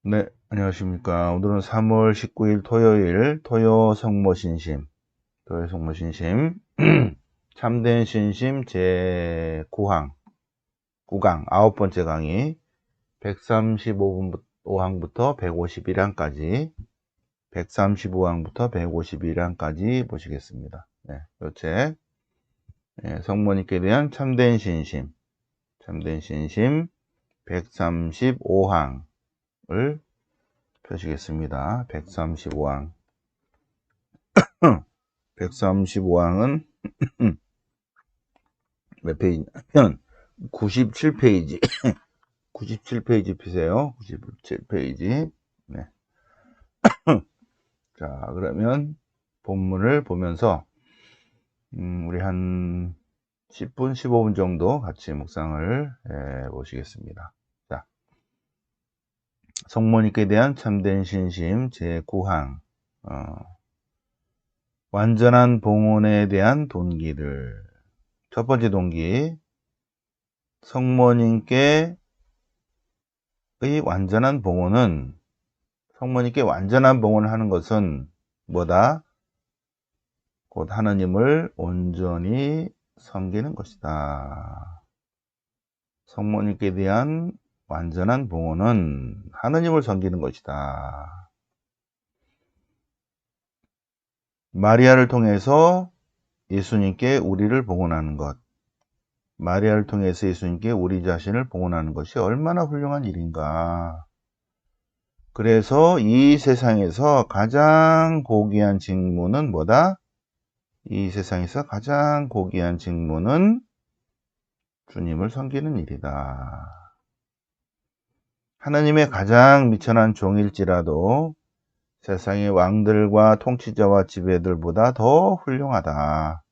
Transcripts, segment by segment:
네, 안녕하십니까. 오늘은 3월 19일 토요일, 토요 성모신심, 토요 성모신심, 참된 신심 제9항, 9강, 아홉 번째 강의, 135항부터 151항까지, 135항부터 151항까지 보시겠습니다. 네, 요 책, 성모님께 대한 참된 신심 135항을 펴시겠습니다. 135항. 135항은 몇 페이지냐면 97페이지 97페이지 피세요. 97페이지. 네. 자, 그러면 본문을 보면서 우리 한 10분 15분 정도 같이 묵상을 보시겠습니다. 자, 성모님께 대한 참된 신심 제9항, 완전한 봉헌에 대한 동기들. 첫 번째 동기, 성모님께 완전한 봉헌은, 성모님께 완전한 봉헌을 하는 것은 뭐다? 곧 하느님을 온전히 섬기는 것이다. 성모님께 대한 완전한 봉헌은 하느님을 섬기는 것이다. 마리아를 통해서 예수님께 우리를 봉헌하는 것. 마리아를 통해서 예수님께 우리 자신을 봉헌하는 것이 얼마나 훌륭한 일인가. 그래서 이 세상에서 가장 고귀한 직무는 뭐다? 이 세상에서 가장 고귀한 직무는 주님을 섬기는 일이다. 하나님의 가장 미천한 종일지라도 세상의 왕들과 통치자와 지배들보다 더 훌륭하다.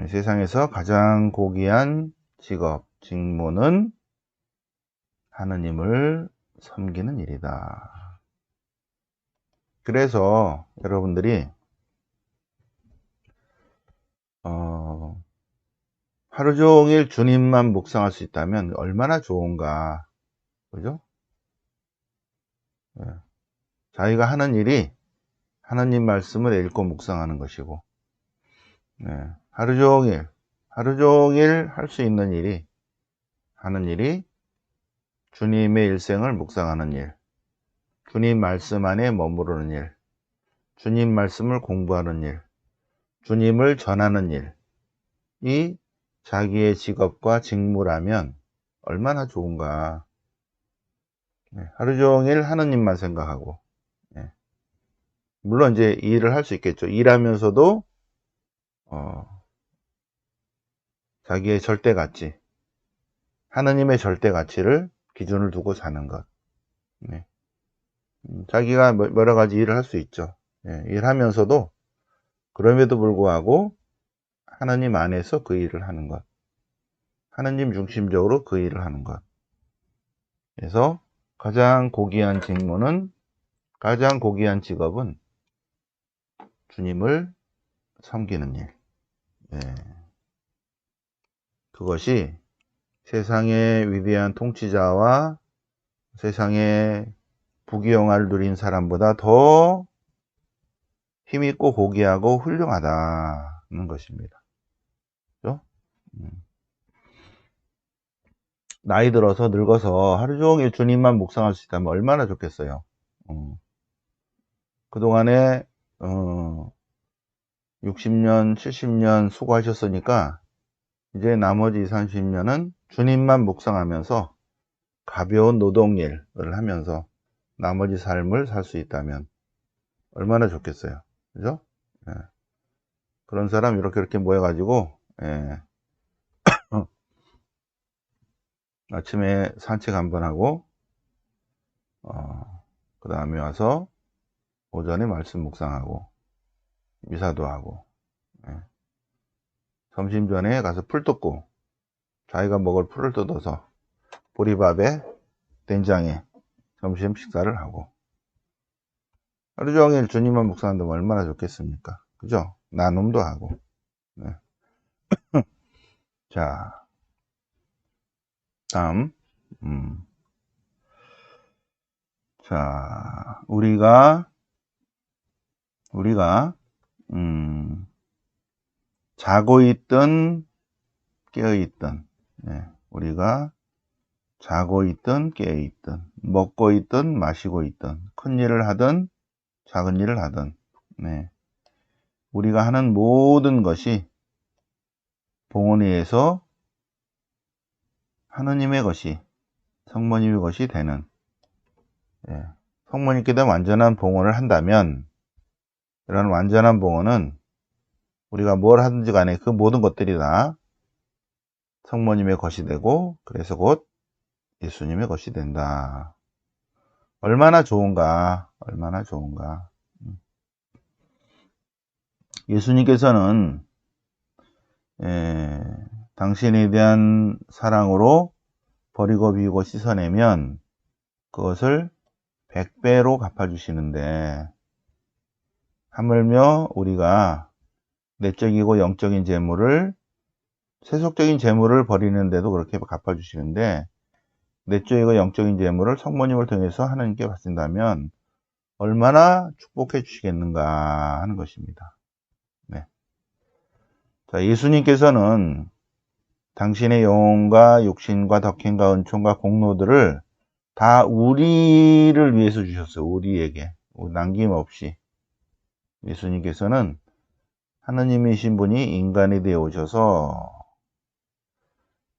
세상에서 가장 고귀한 직업, 직무는 하느님을 섬기는 일이다. 그래서 여러분들이 하루 종일 주님만 묵상할 수 있다면 얼마나 좋은가. 그죠? 예. 자기가 하는 일이 하나님 말씀을 읽고 묵상하는 것이고, 예. 하루 종일 할 수 있는 일이, 하는 일이 주님의 일생을 묵상하는 일, 주님 말씀 안에 머무르는 일, 주님 말씀을 공부하는 일, 주님을 전하는 일, 이 자기의 직업과 직무라면 얼마나 좋은가. 하루 종일 하느님만 생각하고, 물론 이제 일을 할 수 있겠죠. 일하면서도 자기의 절대 가치, 하느님의 절대 가치를 기준을 두고 사는 것. 자기가 여러 가지 일을 할 수 있죠. 일하면서도 그럼에도 불구하고 하나님 안에서 그 일을 하는 것, 하나님 중심적으로 그 일을 하는 것. 그래서 가장 고귀한 직무는, 가장 고귀한 직업은 주님을 섬기는 일. 그것이 세상의 위대한 통치자와 세상의 부귀영화를 누린 사람보다 더 힘있고 고귀하고 훌륭하다는 것입니다. 그렇죠? 나이 들어서 늙어서 하루 종일 주님만 묵상할 수 있다면 얼마나 좋겠어요. 그동안에 60년, 70년 수고하셨으니까 이제 나머지 30년은 주님만 묵상하면서 가벼운 노동일을 하면서 나머지 삶을 살 수 있다면 얼마나 좋겠어요. 그죠? 예. 그런 사람 이렇게 모여가지고, 아침에 산책 한번 하고, 그 다음에 와서 오전에 말씀 묵상하고, 미사도 하고, 점심 전에 가서 풀 뜯고, 자기가 먹을 풀을 뜯어서 보리밥에 된장에 점심 식사를 하고, 하루 종일 주님만 묵상한다면 얼마나 좋겠습니까? 그죠? 나눔도 하고. 네. 자, 다음. 자, 우리가 자고 있든 깨어 있든, 우리가 자고 있든 깨어 있든, 먹고 있든 마시고 있든, 큰 일을 하든 작은 일을 하든, 우리가 하는 모든 것이 봉헌에 의해서 하느님의 것이, 성모님의 것이 되는, 성모님께 대한 완전한 봉헌을 한다면, 이런 완전한 봉헌은 우리가 뭘 하든지 간에 그 모든 것들이 다 성모님의 것이 되고, 그래서 곧 예수님의 것이 된다. 얼마나 좋은가, 얼마나 좋은가. 예수님께서는 당신에 대한 사랑으로 버리고 비우고 씻어내면 그것을 100배로 갚아주시는데, 하물며 우리가 내적이고 영적인 재물을, 세속적인 재물을 버리는데도 그렇게 갚아주시는데, 내적이고 영적인 재물을 성모님을 통해서 하나님께 바친다면 얼마나 축복해 주시겠는가 하는 것입니다. 자, 예수님께서는 당신의 영혼과 육신과 덕행과 은총과 공로들을 다 우리를 위해서 주셨어요. 우리에게 남김없이. 예수님께서는 하느님이신 분이 인간이 되어 오셔서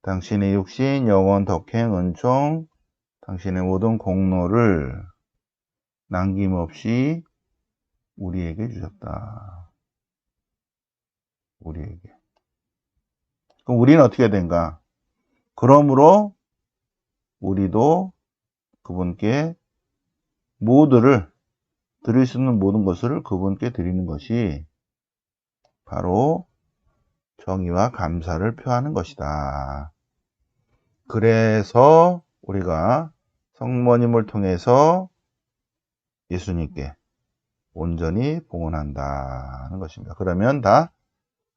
당신의 육신, 영혼, 덕행, 은총, 당신의 모든 공로를 남김없이 우리에게 주셨다. 우리에게. 그럼 우리는 어떻게 된가? 그러므로 우리도 그분께 드릴 수 있는 모든 것을 그분께 드리는 것이 바로 정의와 감사를 표하는 것이다. 그래서 우리가 성모님을 통해서 예수님께 온전히 봉헌한다는 것입니다. 그러면 다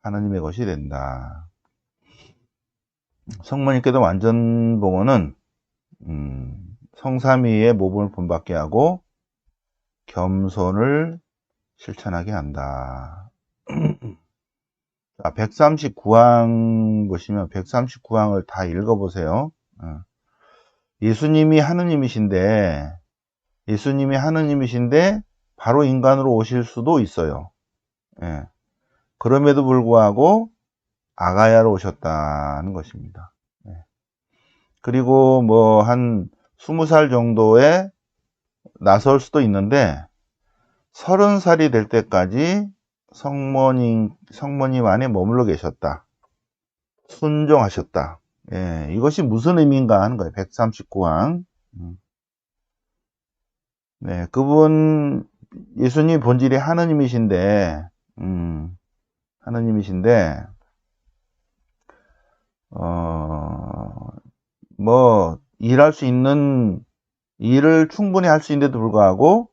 하나님의 것이 된다. 성모님께도 완전 봉헌은 성삼위의 모범을 본받게 하고 겸손을 실천하게 한다. 139항 보시면 139항을 다 읽어보세요. 예수님이 하느님이신데 바로 인간으로 오실 수도 있어요. 그럼에도 불구하고 아가야로 오셨다는 것입니다. 그리고 뭐 한 20살 정도에 나설 수도 있는데 30살이 될 때까지 성모님 안에 머물러 계셨다. 순종하셨다. 이것이 무슨 의미인가 하는 거예요. 139항. 그분 예수님 본질이 하느님이신데 뭐 일할 수 있는 일을 충분히 할 수 있는데도 불구하고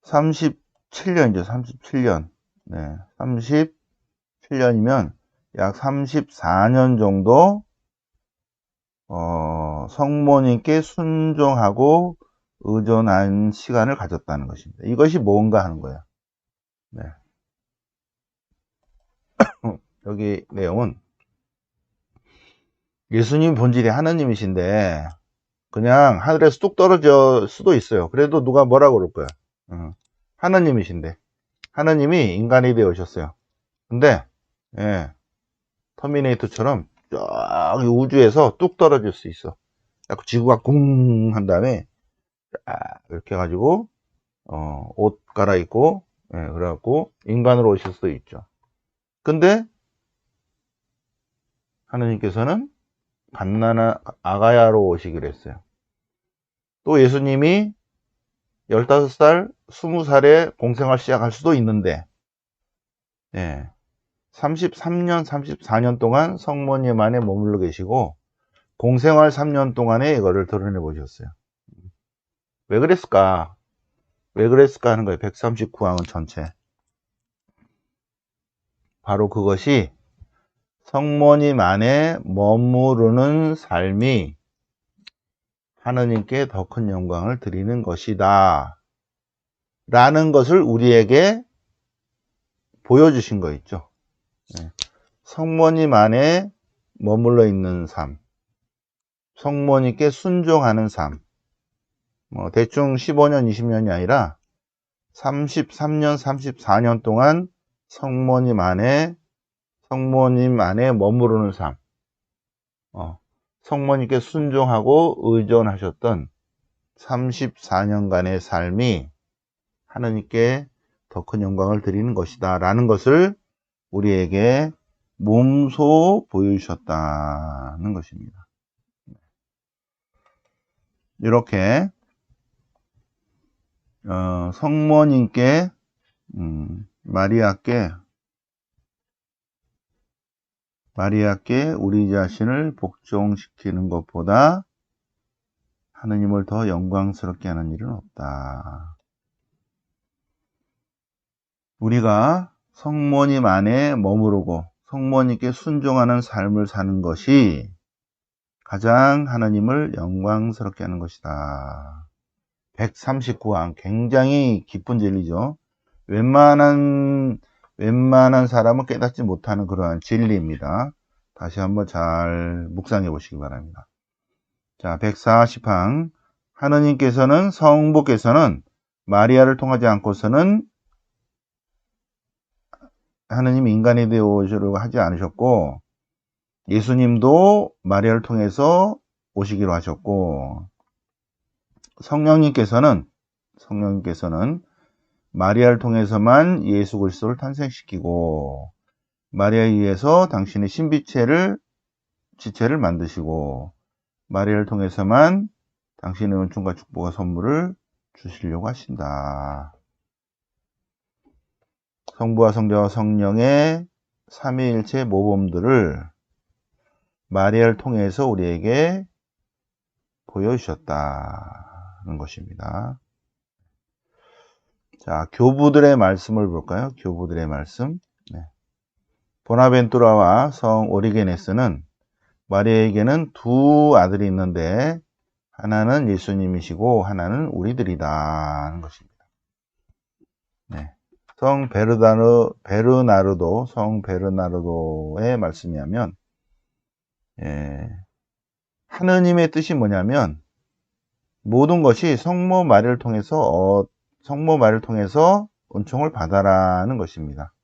37년이죠. 37년. 37년이면 약 34년 정도 성모님께 순종하고 의존한 시간을 가졌다는 것입니다. 이것이 뭔가 하는 거예요. 여기 내용은 예수님 본질이 하나님이신데 그냥 하늘에서 뚝 떨어질 수도 있어요. 그래도 누가 뭐라고 그럴 거야. 하나님이신데 하나님이 인간이 되어 오셨어요. 근데 터미네이터처럼 저기 우주에서 뚝 떨어질 수 있어. 지구가 쿵 한 다음에 이렇게 해가지고 옷 갈아입고 그래갖고 인간으로 오실 수도 있죠. 근데 하느님께서는 갓난아 아가야로 오시기로 했어요. 또 예수님이 15살, 20살에 공생활 시작할 수도 있는데 33년, 34년 동안 성모님 안에 머물러 계시고 공생활 3년 동안에 이거를 드러내 보셨어요. 왜 그랬을까? 하는 거예요. 139항은 전체. 바로 그것이 성모님 안에 머무르는 삶이 하느님께 더 큰 영광을 드리는 것이다 라는 것을 우리에게 보여주신 거 있죠. 성모님 안에 머물러 있는 삶, 성모님께 순종하는 삶, 대충 15년, 20년이 아니라 33년, 34년 동안 성모님 안에 머무르는 삶, 성모님께 순종하고 의존하셨던 34년간의 삶이 하느님께 더 큰 영광을 드리는 것이다 라는 것을 우리에게 몸소 보여주셨다는 것입니다. 이렇게 성모님께 마리아께 우리 자신을 복종시키는 것보다 하느님을 더 영광스럽게 하는 일은 없다. 우리가 성모님 안에 머무르고 성모님께 순종하는 삶을 사는 것이 가장 하나님을 영광스럽게 하는 것이다. 139항 굉장히 깊은 진리죠. 웬만한 사람은 깨닫지 못하는 그러한 진리입니다. 다시 한번 잘 묵상해 보시기 바랍니다. 자, 140항 하느님께서는 성부께서는 마리아를 통하지 않고서는 하느님이 인간이 되어 오시려고 하지 않으셨고 예수님도 마리아를 통해서 오시기로 하셨고 성령님께서는 마리아를 통해서만 예수 그리스도를 탄생시키고 마리아에 의해서 당신의 지체를 만드시고 마리아를 통해서만 당신의 은총과 축복과 선물을 주시려고 하신다. 성부와 성자와 성령의 삼위일체 모범들을 마리아를 통해서 우리에게 보여주셨다는 것입니다. 자, 교부들의 말씀을 볼까요? 교부들의 말씀. 보나벤투라와 성 오리게네스는 마리아에게는 두 아들이 있는데 하나는 예수님이시고 하나는 우리들이다 하는 것입니다. 성 베르나르도의 말씀이 하면 하느님의 뜻이 뭐냐면 모든 것이 성모 마리아를 통해서 은총을 받아라는 것입니다.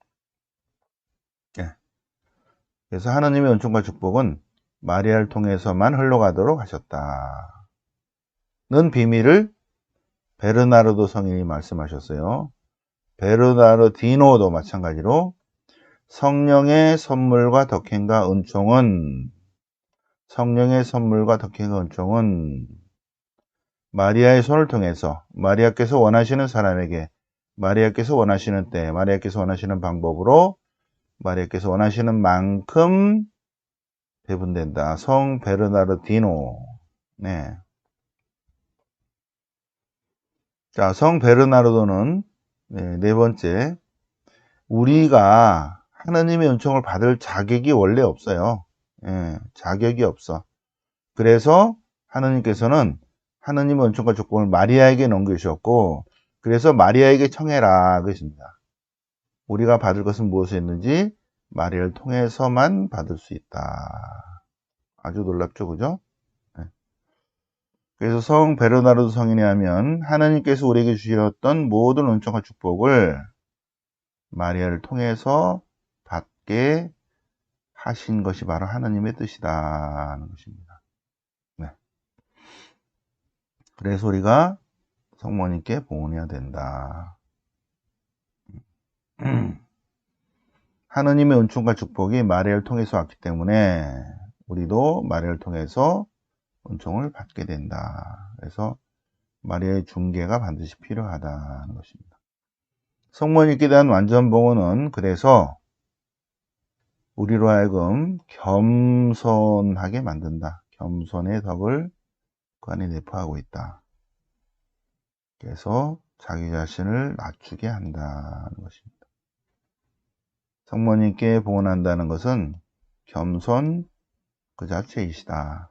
그래서 하느님의 은총과 축복은 마리아를 통해서만 흘러가도록 하셨다는 비밀을 베르나르도 성인이 말씀하셨어요. 베르나르디노도 마찬가지로 성령의 선물과 덕행과 은총은 마리아의 손을 통해서 마리아께서 원하시는 사람에게 마리아께서 원하시는 때 마리아께서 원하시는 방법으로 마리아께서 원하시는 만큼 배분된다. 성 베르나르디노. 자, 성 베르나르도는 네 번째, 우리가 하느님의 은총을 받을 자격이 원래 없어요. 자격이 없어. 그래서 하느님께서는 하느님의 은총과 축복을 마리아에게 넘겨주셨고 그래서 마리아에게 청해라 그것입니다. 우리가 받을 것은 무엇이었는지 마리아를 통해서만 받을 수 있다. 아주 놀랍죠, 그죠? 그래서 성 베르나르도 성인이 하면 하나님께서 우리에게 주셨던 모든 은총과 축복을 마리아를 통해서 받게 하신 것이 바로 하나님의 뜻이다 하는 것입니다. 그래서 우리가 성모님께 봉헌해야 된다. 하느님의 은총과 축복이 마리아를 통해서 왔기 때문에 우리도 마리아를 통해서 은총을 받게 된다. 그래서 마리아의 중개가 반드시 필요하다는 것입니다. 성모님께 대한 완전 봉헌은 그래서 우리로 하여금 겸손하게 만든다. 겸손의 덕을 그 안에 내포하고 있다. 그래서 자기 자신을 낮추게 한다는 것입니다. 성모님께 봉헌한다는 것은 겸손 그 자체이시다.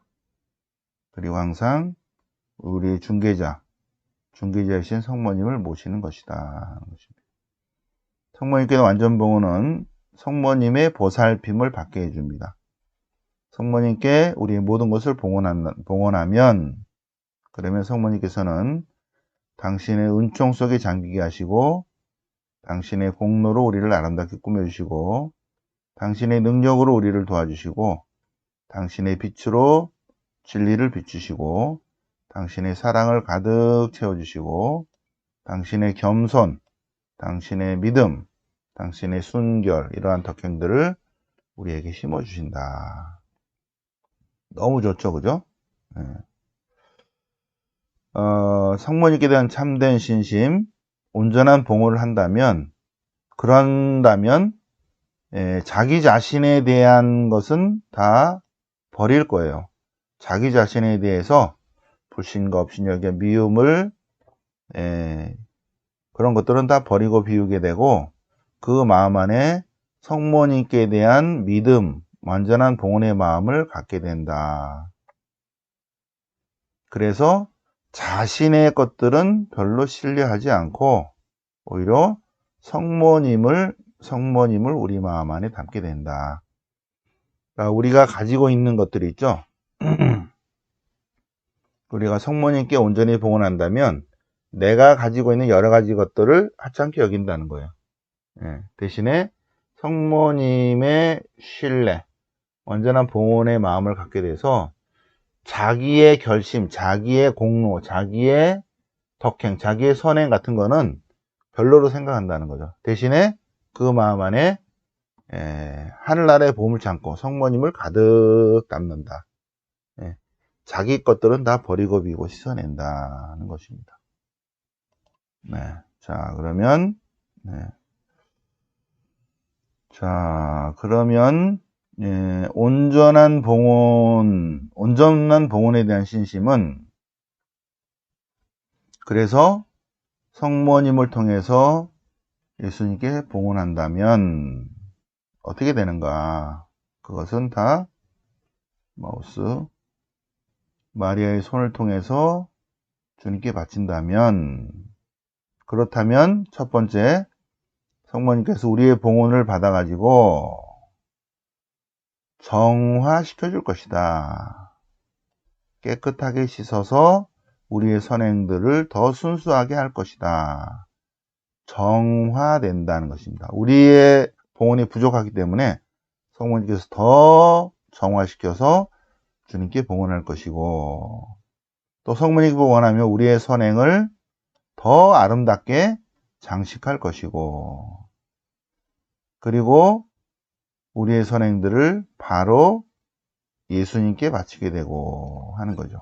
그리고 항상 우리 중개자이신 성모님을 모시는 것이다. 성모님께서 완전봉헌은 성모님의 보살핌을 받게 해줍니다. 성모님께 우리의 모든 것을 봉헌하면 그러면 성모님께서는 당신의 은총 속에 잠기게 하시고 당신의 공로로 우리를 아름답게 꾸며주시고 당신의 능력으로 우리를 도와주시고 당신의 빛으로 진리를 비추시고 당신의 사랑을 가득 채워주시고 당신의 겸손, 당신의 믿음, 당신의 순결 이러한 덕행들을 우리에게 심어주신다. 너무 좋죠, 그죠? 네. 성모님께 대한 참된 신심, 온전한 봉헌을 그런다면 자기 자신에 대한 것은 다 버릴 거예요. 자기 자신에 대해서 불신과 업신여겨 미움을 그런 것들은 다 버리고 비우게 되고 그 마음 안에 성모님께 대한 믿음, 완전한 봉헌의 마음을 갖게 된다. 그래서 자신의 것들은 별로 신뢰하지 않고 오히려 성모님을 우리 마음 안에 담게 된다. 그러니까 우리가 가지고 있는 것들이 있죠. 우리가 성모님께 온전히 봉헌한다면 내가 가지고 있는 여러 가지 것들을 하찮게 여긴다는 거예요. 대신에 성모님의 신뢰, 완전한 봉헌의 마음을 갖게 돼서 자기의 결심, 자기의 공로, 자기의 덕행, 자기의 선행 같은 거는 별로로 생각한다는 거죠. 대신에 그 마음 안에 하늘나라의 보물 창고, 성모님을 가득 담는다. 자기 것들은 다 버리고 비고 씻어낸다는 것입니다. 네. 자, 그러면, 온전한 봉헌에 대한 신심은 그래서 성모님을 통해서 예수님께 봉헌한다면 어떻게 되는가? 그것은 다 마리아의 손을 통해서 주님께 바친다면 그렇다면 첫 번째 성모님께서 우리의 봉헌을 받아가지고 정화시켜 줄 것이다. 깨끗하게 씻어서 우리의 선행들을 더 순수하게 할 것이다. 정화된다는 것입니다. 우리의 봉헌이 부족하기 때문에 성모님께서 더 정화시켜서 주님께 봉헌할 것이고 또 성모님께 봉헌하면 우리의 선행을 더 아름답게 장식할 것이고 그리고 우리의 선행들을 바로 예수님께 바치게 되고 하는 거죠.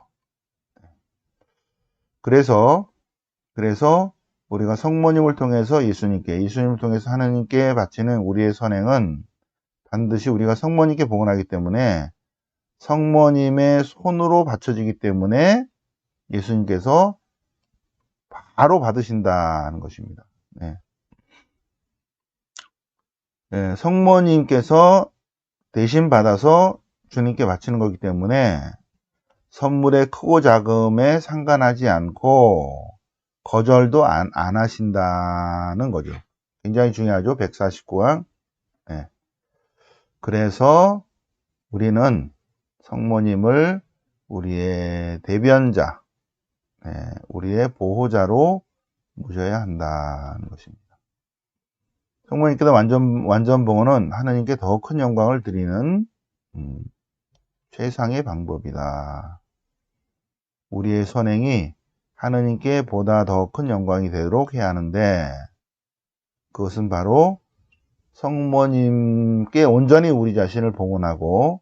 그래서 우리가 성모님을 통해서 예수님을 통해서 하나님께 바치는 우리의 선행은 반드시 우리가 성모님께 봉헌하기 때문에 성모님의 손으로 바쳐지기 때문에 예수님께서 바로 받으신다는 것입니다. 성모님께서 대신 받아서 주님께 바치는 거기 때문에 선물의 크고 작음에 상관하지 않고 거절도 안 하신다는 거죠. 굉장히 중요하죠. 149항. 그래서 우리는 성모님을 우리의 대변자, 우리의 보호자로 모셔야 한다는 것입니다. 성모님께서 완전 봉헌은 하나님께 더 큰 영광을 드리는 최상의 방법이다. 우리의 선행이 하나님께 보다 더 큰 영광이 되도록 해야 하는데 그것은 바로 성모님께 온전히 우리 자신을 봉헌하고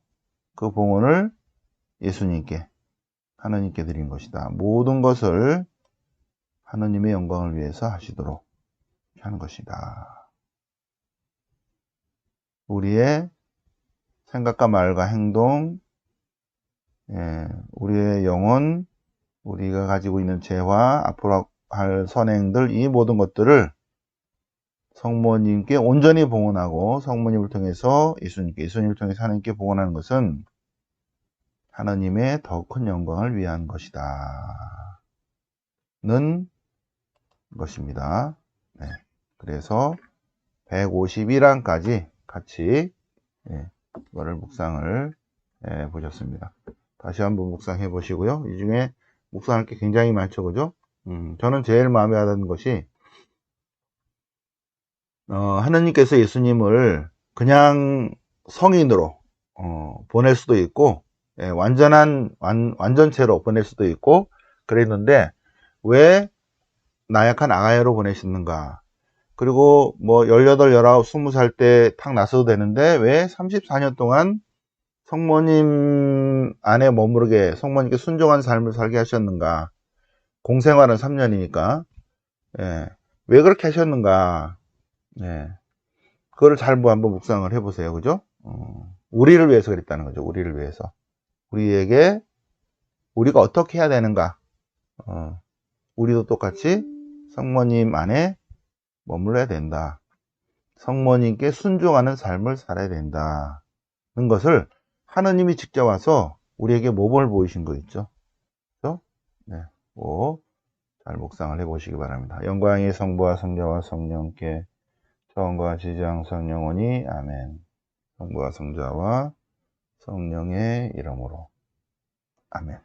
그 봉헌을 예수님께 하나님께 드린 것이다. 모든 것을 하나님의 영광을 위해서 하시도록 하는 것이다. 우리의 생각과 말과 행동, 우리의 영혼, 우리가 가지고 있는 죄와 앞으로 할 선행들 이 모든 것들을 성모님께 온전히 봉헌하고 성모님을 통해서 예수님을 통해서 하나님께 봉헌하는 것은 하나님의 더 큰 영광을 위한 것이다. 는 것입니다. 네. 그래서 151항까지 같이 이거를 묵상을 보셨습니다. 다시 한번 묵상해 보시고요. 이 중에 묵상할 게 굉장히 많죠, 그죠? 저는 제일 마음에 와닿는 것이 하느님께서 예수님을 그냥 성인으로 보낼 수도 있고 완전체로 보낼 수도 있고 그랬는데 왜 나약한 아가야로 보내셨는가? 그리고 뭐 18, 19, 20살 때 탁 나서도 되는데 왜 34년 동안 성모님 안에 머무르게 성모님께 순종한 삶을 살게 하셨는가? 공생활은 3년이니까 왜 그렇게 하셨는가? 그거를 잘 한번 묵상을 해보세요. 그죠? 우리를 위해서 그랬다는 거죠. 우리를 위해서. 우리가 어떻게 해야 되는가? 우리도 똑같이 성모님 안에 머물러야 된다. 성모님께 순종하는 삶을 살아야 된다는 것을 하느님이 직접 와서 우리에게 모범을 보이신 거 있죠. 그렇죠? 네. 잘 묵상을 해보시기 바랍니다. 영광이 성부와 성자와 성령께 처음과 지지 항상 영원히 아멘. 성부와 성자와 성령의 이름으로 아멘.